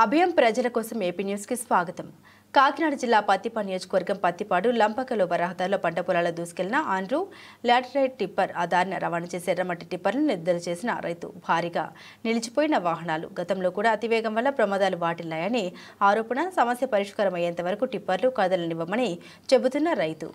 అభయం ప్రజల కోసం ఏపీ న్యూస్కి స్వాగతం. కాకినాడ జిల్లా పత్తిపాడు నియోజకవర్గం పత్తిపాడు లంపకలో రహదారిలో పంట పొలాల్లో దూసుకెళ్లిన ఆండ్రూ లాటరైట్ టిప్పర్ ఆ దారిన రవాణా చేసే ఎర్రమట్టి టిప్పర్లను నిర్ధారణ చేసిన రైతు. భారీగా నిలిచిపోయిన వాహనాలు. గతంలో కూడా అతివేగం వల్ల ప్రమాదాలు వాటిల్లాయని ఆరోపణ. సమస్య పరిష్కారం అయ్యేంత వరకు టిప్పర్లు కదలనివ్వమని చెబుతున్న రైతు.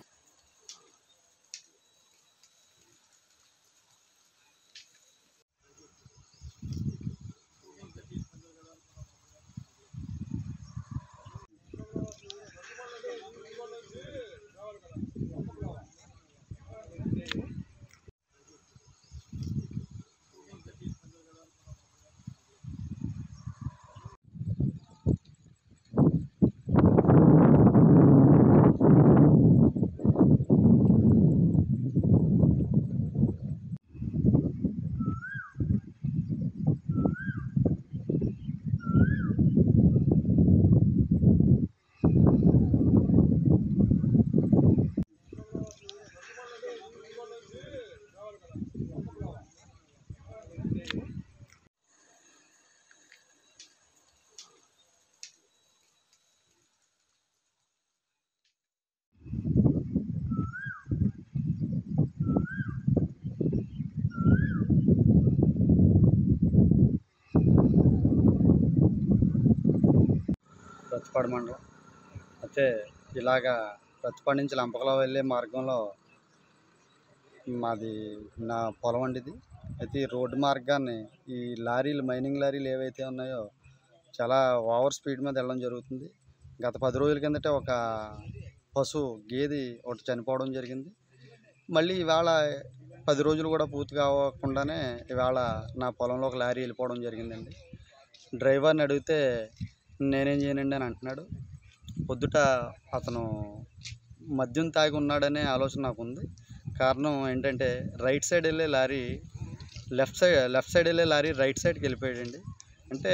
ప్రతిపాడు మండలం అయితే ఇలాగా ప్రతిపాడు నుంచి లంపకలో వెళ్ళే మార్గంలో మాది నా పొలం అండి ఇది. అయితే ఈ రోడ్డు మార్గాన్ని ఈ లారీలు మైనింగ్ లారీలు ఏవైతే ఉన్నాయో చాలా ఓవర్ స్పీడ్ మీద వెళ్ళడం జరుగుతుంది. గత 10 రోజుల కిందటే ఒక గేదె ఒకటి చనిపోవడం జరిగింది. మళ్ళీ ఇవాళ 10 రోజులు కూడా పూర్తి కావకుండానే ఇవాళ నా పొలంలో ఒక లారీ వెళ్ళిపోవడం జరిగిందండి. డ్రైవర్ని అడిగితే నేనేం చేయనండి అని అంటున్నాడు. పొద్దుట అతను మద్యం తాగి ఉన్నాడనే ఆలోచన నాకు ఉంది. కారణం ఏంటంటే రైట్ సైడ్ వెళ్ళే లారీ లెఫ్ట్ సైడ్ వెళ్ళే లారీ రైట్ సైడ్కి వెళ్ళిపోయాడండి. అంటే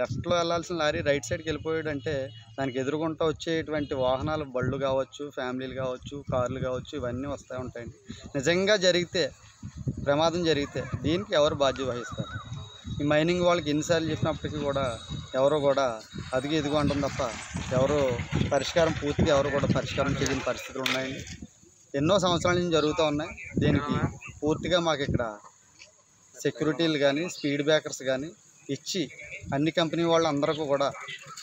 లెఫ్ట్లో వెళ్ళాల్సిన లారీ రైట్ సైడ్కి వెళ్ళిపోయాడు అంటే దానికి ఎదురుగుంటూ వచ్చేటువంటి వాహనాలు, బళ్ళు కావచ్చు, ఫ్యామిలీలు కావచ్చు, కార్లు కావచ్చు, ఇవన్నీ వస్తూ ఉంటాయండి. నిజంగా జరిగితే, ప్రమాదం జరిగితే దీనికి ఎవరు బాధ్యత వహిస్తారు? ఈ మైనింగ్ వాళ్ళకి ఎన్నిసార్లు చెప్పినప్పటికీ కూడా ఎవరో కూడా అదిగి ఎదుగు అంటుంది తప్ప ఎవరు పూర్తిగా ఎవరు కూడా పరిష్కారం చేయని పరిస్థితులు ఉన్నాయండి. ఎన్నో సంవత్సరాల నుంచి జరుగుతూ ఉన్నాయి. దీనికి పూర్తిగా మాకు ఇక్కడ సెక్యూరిటీలు కానీ, స్పీడ్ బ్రేకర్స్ కానీ ఇచ్చి అన్ని కంపెనీ వాళ్ళందరికీ కూడా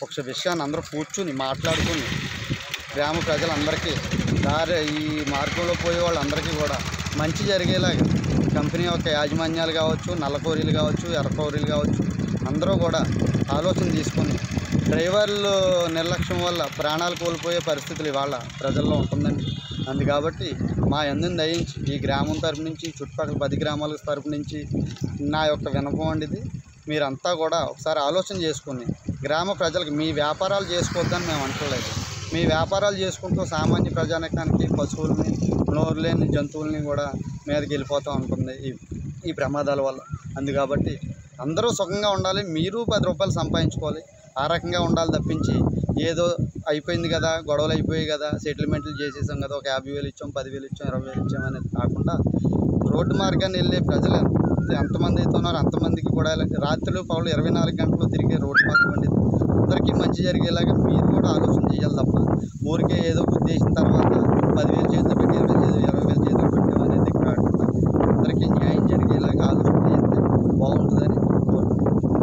ఒక విషయాన్ని అందరూ కూర్చుని మాట్లాడుకుని గ్రామ ప్రజలందరికీ ఈ మార్గంలో పోయే వాళ్ళందరికీ కూడా మంచి జరిగేలాగా కంపెనీ యొక్క యాజమాన్యాలు కావచ్చు, నల్లకోరీలు కావచ్చు, ఎర్రకోరీలు కావచ్చు, అందరూ కూడా ఆలోచన తీసుకొని డ్రైవర్లు నిర్లక్ష్యం వల్ల ప్రాణాలు కోల్పోయే పరిస్థితులు ఇవాళ ప్రజల్లో ఉంటుందండి. కాబట్టి మా యందు దయించి ఈ గ్రామం తరపు నుంచి, చుట్టుపక్కల 10 గ్రామాల తరపు నుంచి నా యొక్క విన్నపం అండి ఇది. మీరంతా కూడా ఒకసారి ఆలోచన చేసుకుని గ్రామ ప్రజలకు మీ వ్యాపారాలు చేసుకోవద్దని మేము అంటలేదు. మీ వ్యాపారాలు చేసుకుంటూ సామాన్య ప్రజానికానికి పశువుల్ని, నోరు లేని జంతువుల్ని కూడా మీదకి వెళ్ళిపోతూ ఉంటుంది ఈ ప్రమాదాల వల్ల. కాబట్టి అందరూ సుఖంగా ఉండాలి. మీరు 10 రూపాయలు సంపాదించుకోవాలి. ఆ రకంగా ఉండాలి తప్పించి ఏదో అయిపోయింది కదా, గొడవలు అయిపోయాయి కదా, సెటిల్మెంట్లు చేసేసాం కదా, ఒక 50,000 ఇచ్చాం, 10,000 ఇచ్చాం, 20,000 ఇచ్చాం అనేది కాకుండా రోడ్డు మార్గాన్ని వెళ్ళే ప్రజలు ఎంతమంది అయితే ఉన్నారో అంతమందికి కూడా రాత్రులు పగలు 24 గంటలు తిరిగే రోడ్డు మార్గం అనేది అందరికీ మంచి జరిగేలాగా మీరు కూడా ఆలోచన చేయాలి తప్ప ఊరికే ఏదో గుర్తించిన తర్వాత 10,000 చేతులు పెట్టి 20,000 చేతులు పెట్టామనేది కాకుండా అందరికీ న్యాయం